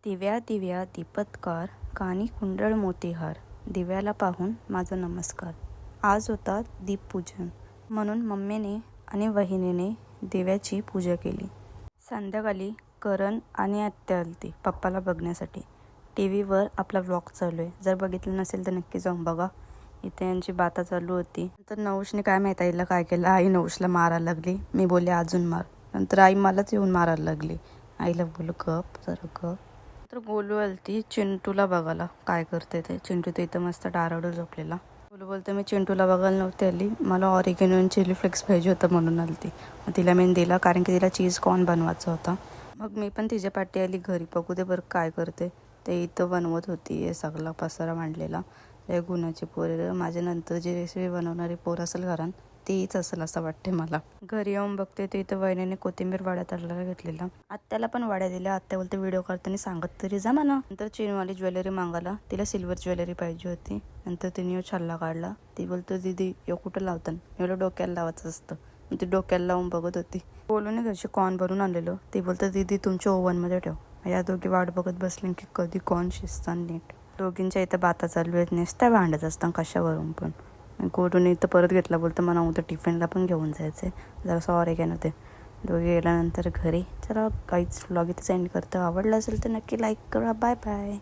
दिव्या दिव्या दीपत्कार, कानी कुंडळ मोतीहार, दिव्याला पाहून माझा नमस्कार. आज होता दीपपूजन, म्हणून मम्मीने आणि वहिनीने दिव्याची पूजा केली. संध्याकाळी करण आणि आत्या आलती पप्पाला बघण्यासाठी. टी व्हीवर आपला व्लॉग चालू आहे, जर बघितलं नसेल तर नक्की जाऊन बघा. इथे यांची बाता चालू होती. नंतर नवूशने काय माहीत आईला काय केलं. आई नवूशला मारायला लागली. मी बोलले अजून मार. नंतर आई मलाच येऊन मारायला लागली. आईला बोलू गप जरा गप. तर गोलू आलती चिंटूला बघायला काय करते ते. चिंटू तर इथं मस्त डाराडूर झोपलेला. गोलू बोलते मी चिंटूला बघायला नव्हते आली, मला ऑरिगेनो आणि चिली फ्लेक्स पाहिजे होतं म्हणून आलती. मग तिला मी दिला, कारण की तिला चीज कॉर्न बनवायचा होता. मग मी पण तिच्या पाठी आली घरी, बघू दे बरं काय करते ते. इथं बनवत होती हे सगळा पसारा मांडलेला. लय गुणाची पोर, माझ्या नंतर जी रेसिपी बनवणारी पोर असेल घरात तीच असेल असं वाटते मला. घरी येऊन बघते ते इथं वहिनीने कोथिंबीर वाड्या तळायला घेतलेला. आत्याला पण वाड्या दिल्या. आत्या बोलते व्हिडिओ करताना सांगत तरी जा म्हणा. नंतर चीनवाली ज्वेलरी मागायला, तिला सिल्वर ज्वेलरी पाहिजे होती. नंतर तिने यो छल्ला काढला. ती बोलतो दीदी यो कुठं लावतात, एवढं डोक्याला लावायचं असतं. ती डोक्याला लावून बघत होती. बोलून घरची कॉर्न भरून आणलेलो. ती बोलतो दीदी तुमच्या ओव्हनमध्ये ठेव. या दोघी वाट बघत बसले की कधी कॉर्न शिजतात नीट. दोघींच्या इथं बाता चालू आहेत, नुसत्या भांडत असतात कशावरून पण. गोडून इथं परत घेतला, बोलतं मला उद्या टिफिनला पण घेऊन जायचं आहे. जरा सॉरी काय नव्हते. दोघे गेल्यानंतर घरी. चला काहीच व्लॉग इथे सेंड करतं. आवडलं असेल तर नक्की लाईक करा. Bye bye.